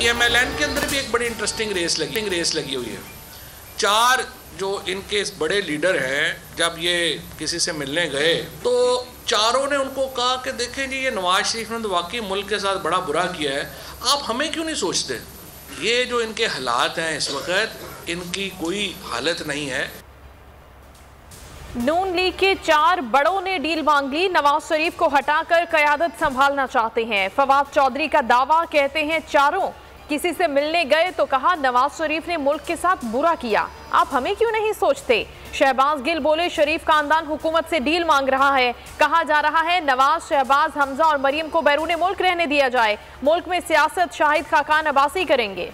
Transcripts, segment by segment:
PMLN के अंदर भी एक बड़ी इंटरेस्टिंग रेस लगी हुई है। 4 जो इनके बड़े लीडर हैं, जब ये किसी से मिलने गए तो चारों ने उनको कहा कि देखें जी, ये नवाज शरीफ ने तो वाकई मुल्क के साथ बड़ा बुरा किया है, आप हमें क्यों नहीं सोचते। ये जो इनके हालात हैं इस वक्त, इनकी कोई हालत नहीं है। नून लीग के 4 बड़ों ने डील मांग ली, नवाज शरीफ को हटाकर क़यादत संभालना चाहते हैं। फवाद चौधरी का दावा, कहते हैं चारों किसी से मिलने गए तो कहा नवाज शरीफ ने मुल्क के साथ बुरा किया, आप हमें क्यों नहीं सोचते। शहबाज गिल बोले शरीफ खानदान हुकूमत से डील मांग रहा है, कहा जा रहा है नवाज, शहबाज, हमजा और मरियम को बैरून मुल्क रहने दिया जाए, मुल्क में सियासत शाहिद खाकान अब्बासी करेंगे।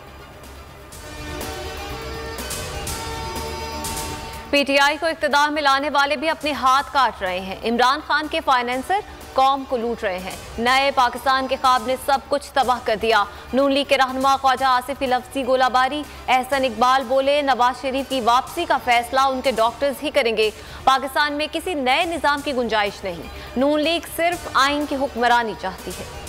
PTI को इख्तिदार में लाने वाले भी अपने हाथ काट रहे हैं। इमरान खान के फाइनेंसर कौम को लूट रहे हैं। नए पाकिस्तान के ख्वाब ने सब कुछ तबाह कर दिया। नून लीग के रहनुमा ख्वाजा आसिफ की लफ्जी गोलाबारी। एहसन इकबाल बोले नवाज शरीफ की वापसी का फैसला उनके डॉक्टर्स ही करेंगे, पाकिस्तान में किसी नए निजाम की गुंजाइश नहीं। नून लीग सिर्फ आइन की हुक्मरानी चाहती है।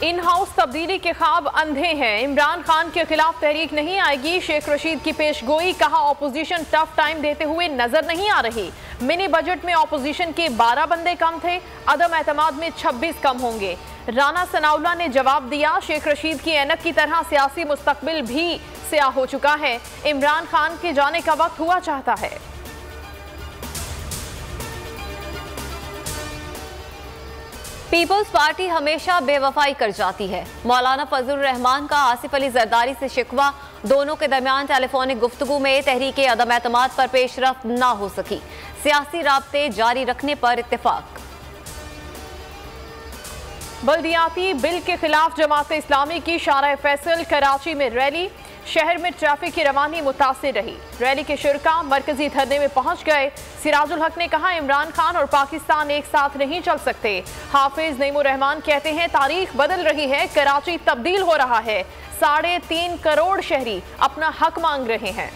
इन हाउस तब्दीली के ख्वाब अंधे हैं, इमरान खान के खिलाफ तहरीक नहीं आएगी। शेख रशीद की पेशगोई, कहा ऑपोजिशन टफ टाइम देते हुए नजर नहीं आ रही। मिनी बजट में ऑपोजिशन के 12 बंदे कम थे, अदम एतमाद में 26 कम होंगे। राना सनाउल्लाह ने जवाब दिया, शेख रशीद की ऐनक की तरह सियासी मुस्तकबिल भी स्याह हो चुका है, इमरान खान के जाने का वक्त हुआ चाहता है। पीपल्स पार्टी हमेशा बेवफाई कर जाती है। मौलाना फजलुर रहमान का आसिफ अली जरदारी से शिकवा, दोनों के दरमियान टेलीफोनिक गुफ्तगू में तहरीक अदम एतमाद पर पेशरफ्त ना हो सकी, सियासी राब्ते जारी रखने पर इत्तेफाक। बल्दियाती बिल के खिलाफ जमात इस्लामी की शारा फैसल, कराची में रैली, शहर में ट्रैफिक की रवानी मुतासिर रही। रैली के शुरका मरकजी धरने में पहुंच गए। सिराजुल हक ने कहा इमरान खान और पाकिस्तान एक साथ नहीं चल सकते। हाफिज नईमुर रहमान कहते हैं तारीख बदल रही है, कराची तब्दील हो रहा है, 3.5 करोड़ शहरी अपना हक मांग रहे हैं।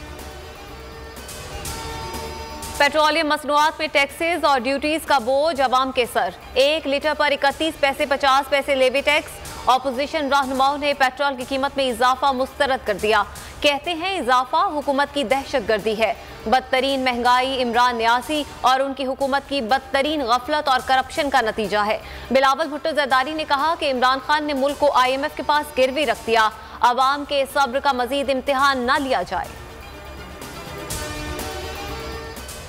पेट्रोलियम मसनूआत में टैक्सेस और ड्यूटीज का बोझ अवाम के सर, 1 लीटर पर 31 पैसे 50 पैसे लेवी टैक्स। ऑपोजिशन रहनुमाओं ने पेट्रोल की कीमत में इजाफा मुस्तरद कर दिया, कहते हैं इजाफा हुकूमत की दहशतगर्दी है। बदतरीन महंगाई इमरान न्यासी और उनकी हुकूमत की बदतरीन गफलत और करप्शन का नतीजा है। बिलावल भुट्टो जरदारी ने कहा कि इमरान खान ने मुल्क को IMF के पास गिरवी रख दिया, अवाम के सब्र का मजीद इम्तिहान न लिया जाए।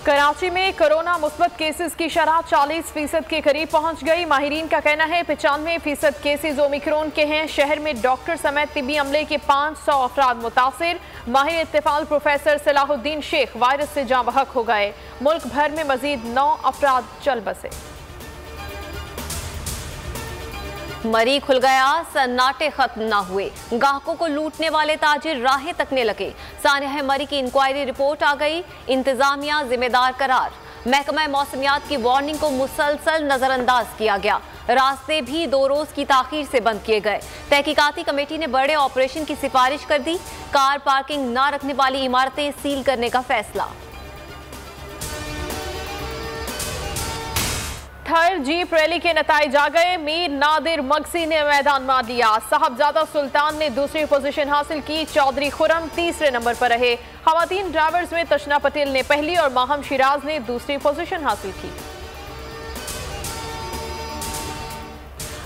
कराची में कोरोना मुस्बत केसेस की शरह 40% के करीब पहुंच गई। माहिरीन का कहना है 95% केसेस ओमिक्रॉन के हैं। शहर में डॉक्टर समेत तिब्बी अमले के 500 अफराद मुतासिर। माहिर इत्तिफाल प्रोफेसर सलाहुद्दीन शेख वायरस से जाँ बहक हो गए। मुल्क भर में मजीद 9 अफराद चल बसे। मरी खुल गया, सन्नाटे खत्म ना हुए, गाहकों को लूटने वाले ताजिर राहें तकने लगे। सानिया मरी की इंक्वायरी रिपोर्ट आ गई, इंतजामिया जिम्मेदार करार। महकमा मौसमियात की वार्निंग को मुसलसल नजरअंदाज किया गया, रास्ते भी 2 रोज की ताखीर से बंद किए गए। तहकीकाती कमेटी ने बड़े ऑपरेशन की सिफारिश कर दी, कार पार्किंग न रखने वाली इमारतें सील करने का फैसला। थर जीप रैली के नताइज आ गए। मीर नादिर मगसी ने मैदान मार लिया, साहबजादा सुल्तान ने दूसरी पोजीशन हासिल की, चौधरी खुरम तीसरे नंबर पर रहे। खवातीन ड्राइवर्स में तशना पटेल ने पहली और माहम शिराज ने दूसरी पोजीशन हासिल की।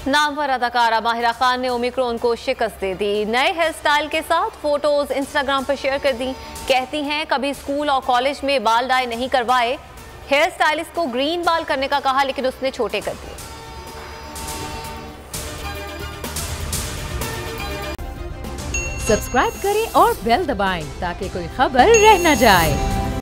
नामवर अदाकारा माहिरा खान ने ओमिक्रॉन को शिकस्त दे दी, नए हेयर स्टाइल के साथ फोटोज इंस्टाग्राम पर शेयर कर दी। कहती हैं कभी स्कूल और कॉलेज में बाल डाई नहीं करवाए, हेयर स्टाइलिस्ट को ग्रीन बाल करने का कहा लेकिन उसने छोटे कर दिए। सब्सक्राइब करें और बेल दबाएं ताकि कोई खबर रह न जाए।